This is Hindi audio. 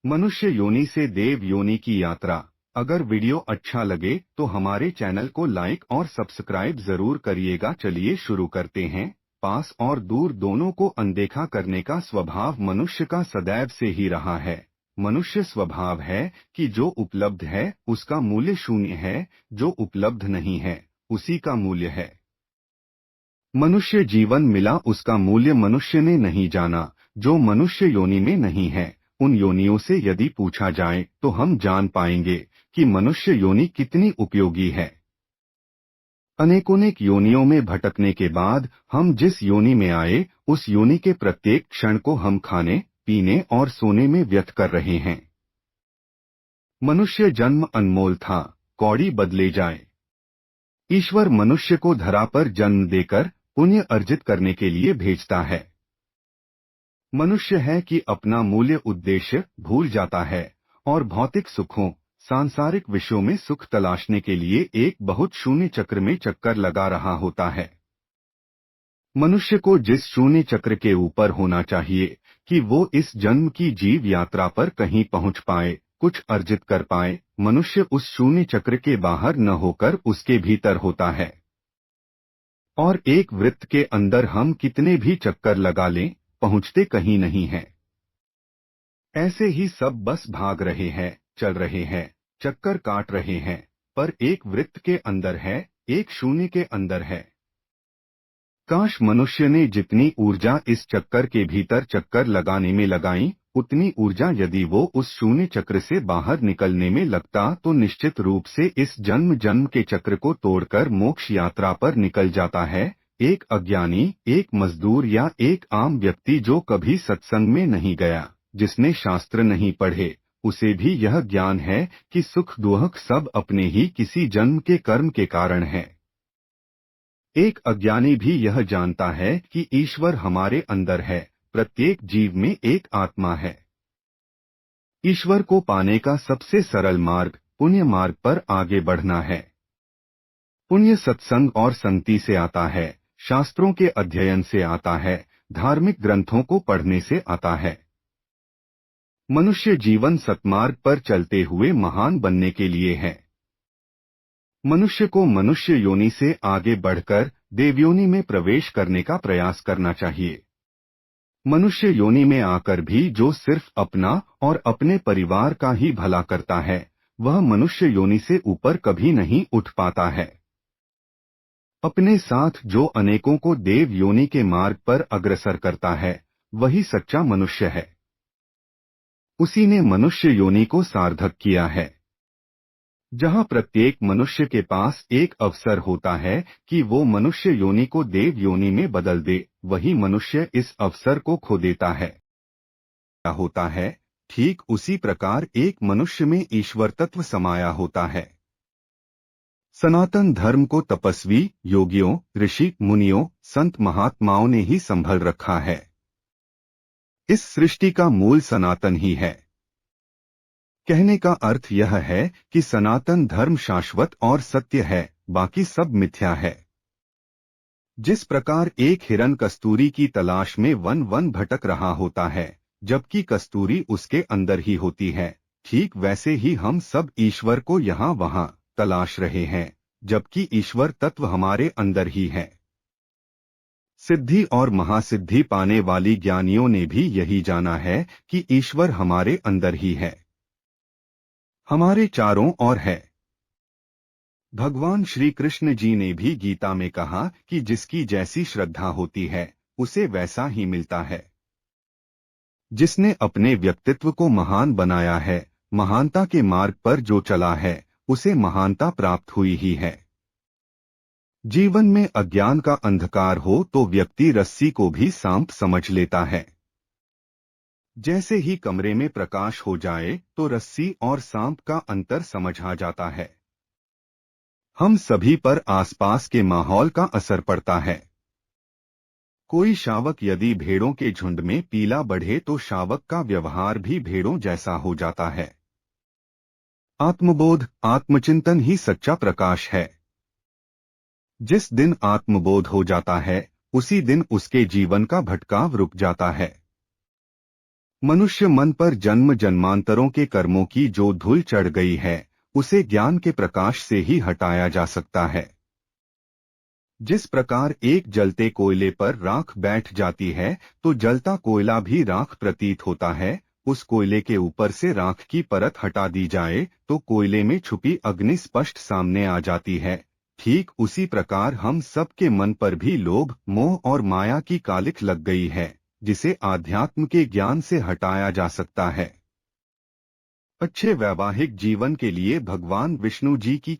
मनुष्य योनि से देव योनि की यात्रा। अगर वीडियो अच्छा लगे तो हमारे चैनल को लाइक और सब्सक्राइब जरूर करिएगा। चलिए शुरू करते हैं। पास और दूर दोनों को अनदेखा करने का स्वभाव मनुष्य का सदैव से ही रहा है। मनुष्य स्वभाव है कि जो उपलब्ध है उसका मूल्य शून्य है, जो उपलब्ध नहीं है उसी का मूल्य है। मनुष्य जीवन मिला उसका मूल्य मनुष्य ने नहीं जाना। जो मनुष्य योनि में नहीं है उन योनियों से यदि पूछा जाए तो हम जान पाएंगे कि मनुष्य योनि कितनी उपयोगी है। अनेकोनेक योनियों में भटकने के बाद हम जिस योनि में आए उस योनि के प्रत्येक क्षण को हम खाने, पीने और सोने में व्यर्थ कर रहे हैं। मनुष्य जन्म अनमोल था, कौड़ी बदले जाए। ईश्वर मनुष्य को धरा पर जन्म देकर पुण्य अर्जित करने के लिए भेजता है। मनुष्य है कि अपना मूल्य उद्देश्य भूल जाता है और भौतिक सुखों, सांसारिक विषयों में सुख तलाशने के लिए एक बहुत शून्य चक्र में चक्कर लगा रहा होता है। मनुष्य को जिस शून्य चक्र के ऊपर होना चाहिए कि वो इस जन्म की जीव यात्रा पर कहीं पहुंच पाए, कुछ अर्जित कर पाए, मनुष्य उस शून्य चक्र के बाहर न होकर उसके भीतर होता है। और एक वृत्त के अंदर हम कितने भी चक्कर लगा लें, पहुंचते कहीं नहीं हैं। ऐसे ही सब बस भाग रहे हैं, चल रहे हैं, चक्कर काट रहे हैं, पर एक वृत्त के अंदर है, एक शून्य के अंदर है। काश मनुष्य ने जितनी ऊर्जा इस चक्कर के भीतर चक्कर लगाने में लगाई, उतनी ऊर्जा यदि वो उस शून्य चक्र से बाहर निकलने में लगता तो निश्चित रूप से इस जन्म जन्म के चक्र को तोड़कर मोक्ष यात्रा पर निकल जाता है। एक अज्ञानी, एक मजदूर या एक आम व्यक्ति जो कभी सत्संग में नहीं गया, जिसने शास्त्र नहीं पढ़े, उसे भी यह ज्ञान है कि सुख दुख सब अपने ही किसी जन्म के कर्म के कारण है। एक अज्ञानी भी यह जानता है कि ईश्वर हमारे अंदर है, प्रत्येक जीव में एक आत्मा है। ईश्वर को पाने का सबसे सरल मार्ग पुण्य मार्ग पर आगे बढ़ना है। पुण्य सत्संग और संगति से आता है, शास्त्रों के अध्ययन से आता है, धार्मिक ग्रंथों को पढ़ने से आता है। मनुष्य जीवन सत्मार्ग पर चलते हुए महान बनने के लिए है। मनुष्य को मनुष्य योनि से आगे बढ़कर देवयोनि में प्रवेश करने का प्रयास करना चाहिए। मनुष्य योनि में आकर भी जो सिर्फ अपना और अपने परिवार का ही भला करता है, वह मनुष्य योनि से ऊपर कभी नहीं उठ पाता है। अपने साथ जो अनेकों को देव योनि के मार्ग पर अग्रसर करता है, वही सच्चा मनुष्य है। उसी ने मनुष्य योनि को सार्थक किया है। जहाँ प्रत्येक मनुष्य के पास एक अवसर होता है कि वो मनुष्य योनि को देव योनि में बदल दे, वही मनुष्य इस अवसर को खो देता है। क्या होता है, ठीक उसी प्रकार एक मनुष्य में ईश्वर तत्व समाया होता है। सनातन धर्म को तपस्वी, योगियों, ऋषि, मुनियों, संत महात्माओं ने ही संभल रखा है। इस सृष्टि का मूल सनातन ही है। कहने का अर्थ यह है कि सनातन धर्म शाश्वत और सत्य है, बाकी सब मिथ्या है। जिस प्रकार एक हिरन कस्तूरी की तलाश में वन वन भटक रहा होता है, जबकि कस्तूरी उसके अंदर ही होती है, ठीक वैसे ही हम सब ईश्वर को यहाँ वहाँ तलाश रहे हैं, जबकि ईश्वर तत्व हमारे अंदर ही है। सिद्धि और महासिद्धि पाने वाली ज्ञानियों ने भी यही जाना है कि ईश्वर हमारे अंदर ही है, हमारे चारों ओर है। भगवान श्री कृष्ण जी ने भी गीता में कहा कि जिसकी जैसी श्रद्धा होती है उसे वैसा ही मिलता है। जिसने अपने व्यक्तित्व को महान बनाया है, महानता के मार्ग पर जो चला है, उसे महानता प्राप्त हुई ही है। जीवन में अज्ञान का अंधकार हो तो व्यक्ति रस्सी को भी सांप समझ लेता है। जैसे ही कमरे में प्रकाश हो जाए तो रस्सी और सांप का अंतर समझ आ जाता है। हम सभी पर आसपास के माहौल का असर पड़ता है। कोई शावक यदि भेड़ों के झुंड में पीला बढ़े तो शावक का व्यवहार भी भेड़ों जैसा हो जाता है। आत्मबोध, आत्मचिंतन ही सच्चा प्रकाश है। जिस दिन आत्मबोध हो जाता है, उसी दिन उसके जीवन का भटकाव रुक जाता है। मनुष्य मन पर जन्म जन्मांतरों के कर्मों की जो धूल चढ़ गई है उसे ज्ञान के प्रकाश से ही हटाया जा सकता है। जिस प्रकार एक जलते कोयले पर राख बैठ जाती है तो जलता कोयला भी राख प्रतीत होता है। उस कोयले के ऊपर से राख की परत हटा दी जाए तो कोयले में छुपी अग्नि स्पष्ट सामने आ जाती है। ठीक उसी प्रकार हम सबके मन पर भी लोभ मोह और माया की कालिख लग गई है, जिसे आध्यात्म के ज्ञान से हटाया जा सकता है। अच्छे वैवाहिक जीवन के लिए भगवान विष्णु जी की